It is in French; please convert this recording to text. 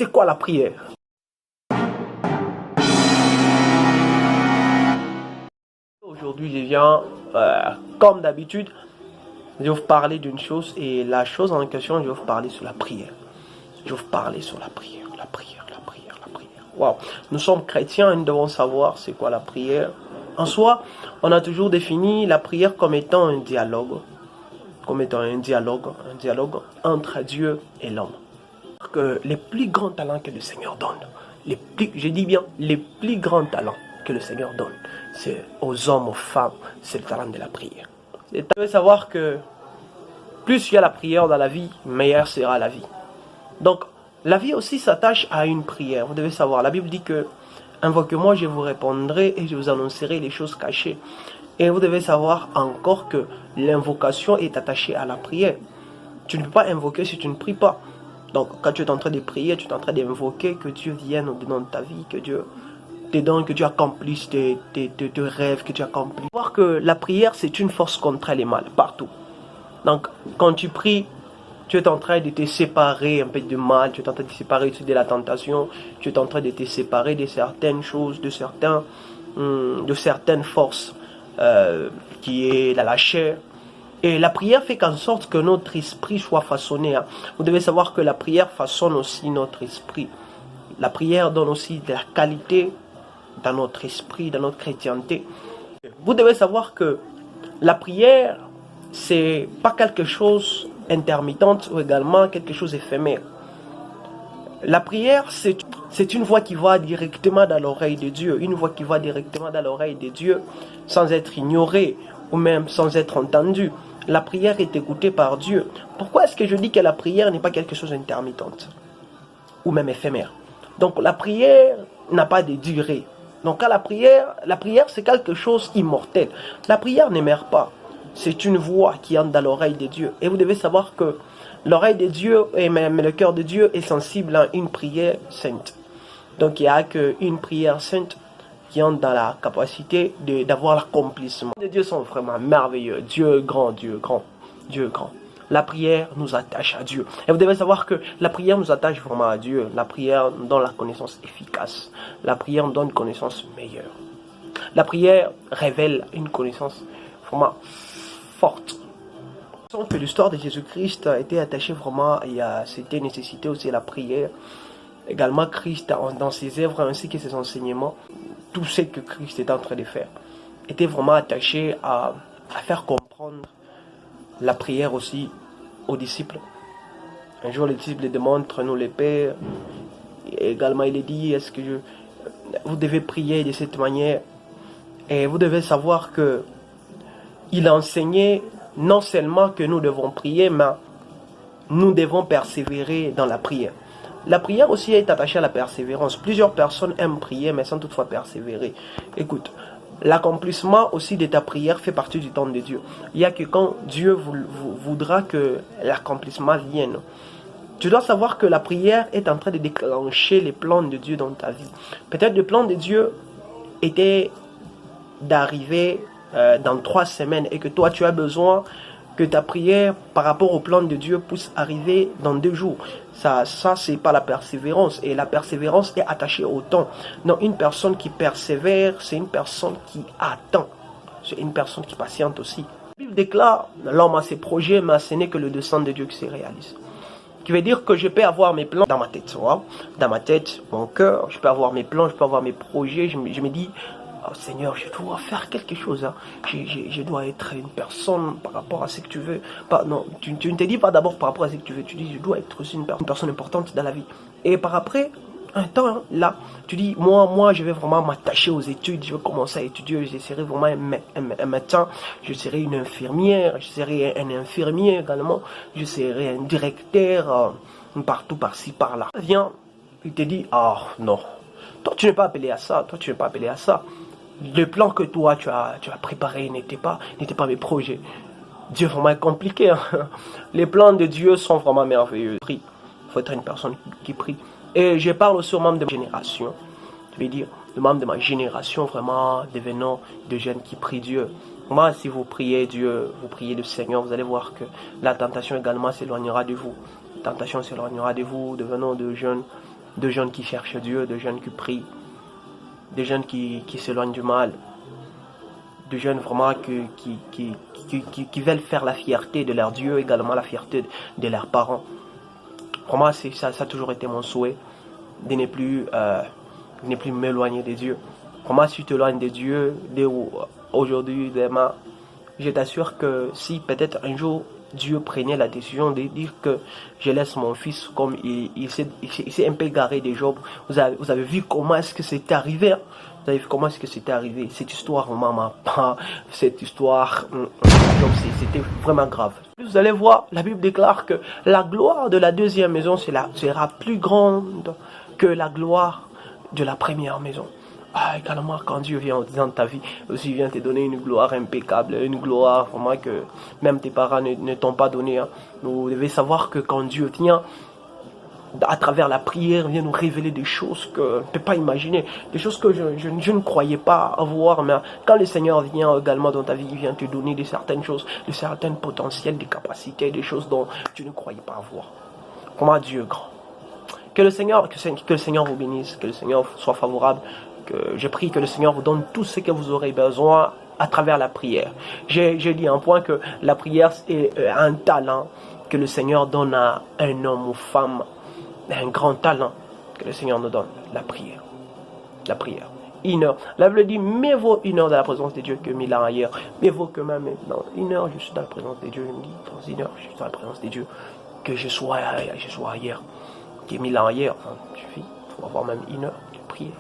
c'est quoi la prière? Aujourd'hui, je viens, comme d'habitude, je vais vous parler d'une chose et la chose en question, je vais vous parler sur la prière. Je vais vous parler sur la prière, la prière, la prière, la prière. Waouh! Nous sommes chrétiens et nous devons savoir c'est quoi la prière. En soi, on a toujours défini la prière comme étant un dialogue, un dialogue entre Dieu et l'homme. Que les plus grands talents que le Seigneur donne, je dis bien les plus grands talents que le Seigneur donne, c'est aux hommes, aux femmes, c'est le talent de la prière. Et tu veux savoir que plus il y a la prière dans la vie, meilleure sera la vie. Donc, la vie aussi s'attache à une prière. Vous devez savoir, la Bible dit que invoquez-moi, je vous répondrai et je vous annoncerai les choses cachées. Et vous devez savoir encore que l'invocation est attachée à la prière. Tu ne peux pas invoquer si tu ne pries pas. Donc, quand tu es en train de prier, tu es en train d'invoquer que Dieu vienne au-dedans de ta vie, que Dieu te donne, que tu accomplisses tes rêves, que tu accomplisses. Voir que la prière, c'est une force contre les mal, partout. Donc, quand tu pries, tu es en train de te séparer un peu du mal, tu es en train de te séparer de la tentation, tu es en train de te séparer de certaines choses, de certaines forces qui est la chair. Et la prière fait qu'en sorte que notre esprit soit façonné. Vous devez savoir que la prière façonne aussi notre esprit. La prière donne aussi de la qualité dans notre esprit, dans notre chrétienté. Vous devez savoir que la prière, c'est pas quelque chose intermittente ou également quelque chose éphémère. La prière, c'est une voix qui va directement dans l'oreille de Dieu, une voix qui va directement dans l'oreille de Dieu sans être ignorée ou même sans être entendue. La prière est écoutée par Dieu. Pourquoi est-ce que je dis que la prière n'est pas quelque chose d'intermittente ou même éphémère? Donc la prière n'a pas de durée. Donc la prière c'est quelque chose d'immortel. La prière ne meurt pas. C'est une voix qui entre dans l'oreille de Dieu. Et vous devez savoir que l'oreille de Dieu et même le cœur de Dieu est sensible à une prière sainte. Donc il n'y a qu'une prière sainte qui entre dans la capacité d'avoir l'accomplissement. Les dieux sont vraiment merveilleux. Dieu est grand, Dieu est grand, Dieu est grand. La prière nous attache à Dieu. Et vous devez savoir que la prière nous attache vraiment à Dieu. La prière nous donne la connaissance efficace. La prière nous donne une connaissance meilleure. La prière révèle une connaissance vraiment forte. Que l'histoire de Jésus-Christ a été attachée vraiment à cette nécessité aussi la prière. Également Christ dans ses œuvres ainsi que ses enseignements, tout ce que Christ était en train de faire était vraiment attaché à faire comprendre la prière aussi aux disciples. Un jour les disciples demandent, nous les pères, et également il est dit, est-ce que vous devez prier de cette manière? Et vous devez savoir que il a enseigné non seulement que nous devons prier, mais nous devons persévérer dans la prière. La prière aussi est attachée à la persévérance. Plusieurs personnes aiment prier, mais sans toutefois persévérer. Écoute, l'accomplissement aussi de ta prière fait partie du temps de Dieu. Il n'y a que quand Dieu voudra que l'accomplissement vienne. Tu dois savoir que la prière est en train de déclencher les plans de Dieu dans ta vie. Peut-être le plan de Dieu était d'arriver dans 3 semaines et que toi tu as besoin que ta prière par rapport au plan de Dieu puisse arriver dans 2 jours. Ça c'est pas la persévérance. Et la persévérance est attachée au temps. Non, une personne qui persévère, c'est une personne qui attend. C'est une personne qui patiente aussi. La Bible déclare, l'homme a ses projets, mais ce n'est que le dessein de Dieu qui se réalise. Qui veut dire que je peux avoir mes plans dans ma tête. Dans ma tête, mon cœur, je peux avoir mes plans, je peux avoir mes projets. Je me dis, oh Seigneur, je dois faire quelque chose. Je dois être une personne par rapport à ce que tu veux. Non, tu ne te dis pas d'abord par rapport à ce que tu veux. Tu dis, je dois être aussi une personne importante dans la vie. Et par après, un temps, là, tu dis, moi, je vais vraiment m'attacher aux études. Je vais commencer à étudier. Je serai vraiment un médecin. Je serai une infirmière. Je serai un infirmier également. Je serai un directeur partout, par-ci, par-là. Viens, il te dit, ah non, toi, tu n'es pas appelé à ça. Toi, tu n'es pas appelé à ça. Le plan que toi tu as préparé n'était pas mes projets. Dieu est vraiment compliqué. Hein? Les plans de Dieu sont vraiment merveilleux. Il faut être une personne qui prie. Et je parle aussi aux membres de ma génération. Je veux dire, les membres de ma génération vraiment devenant des jeunes qui prient Dieu. Moi, si vous priez Dieu, vous priez le Seigneur, vous allez voir que la tentation également s'éloignera de vous. La tentation s'éloignera de vous, devenant de jeunes de jeunes qui cherchent Dieu, de jeunes qui prient, de jeunes qui s'éloignent du mal, de jeunes vraiment qui veulent faire la fierté de leur Dieu, également la fierté de leurs parents. Vraiment, ça a toujours été mon souhait, de ne plus m'éloigner de Dieu. Vraiment, si tu t'éloignes de Dieu, aujourd'hui, demain, je t'assure que si peut-être un jour Dieu prenait la décision de dire que je laisse mon fils, comme il s'est un peu égaré des Job, vous avez vu comment est-ce que c'était arrivé, hein? Vous avez vu comment est-ce que c'était arrivé. Cette histoire vraiment m'a pas, cette histoire, c'était vraiment grave. Vous allez voir, la Bible déclare que la gloire de la deuxième maison sera plus grande que la gloire de la première maison. Ah, également, quand Dieu vient dans ta vie, aussi vient te donner une gloire impeccable, une gloire vraiment que même tes parents ne t'ont pas donné. Hein. Vous devez savoir que quand Dieu vient, à travers la prière, vient nous révéler des choses que je ne peux pas imaginer, des choses que je ne croyais pas avoir, mais quand le Seigneur vient également dans ta vie, il vient te donner de certaines choses, de certains potentiels, des capacités, des choses dont tu ne croyais pas avoir. Comment Dieu est grand. Que le Seigneur vous bénisse, que le Seigneur soit favorable. Je prie que le Seigneur vous donne tout ce que vous aurez besoin à travers la prière. J'ai dit un point que la prière est un talent que le Seigneur donne à un homme ou femme, un grand talent que le Seigneur nous donne, la prière. La prière. 1 heure. La Bible dit, mieux vaut 1 heure dans la présence de Dieu que 1000 ans ailleurs. Mieux vaut que même dans 1 heure, je suis dans la présence de Dieu. Je me dis, dans 1 heure, je suis dans la présence de Dieu. Que je sois ailleurs, que 1000 ans ailleurs. Enfin, il suffit, il faut avoir même 1 heure de prière.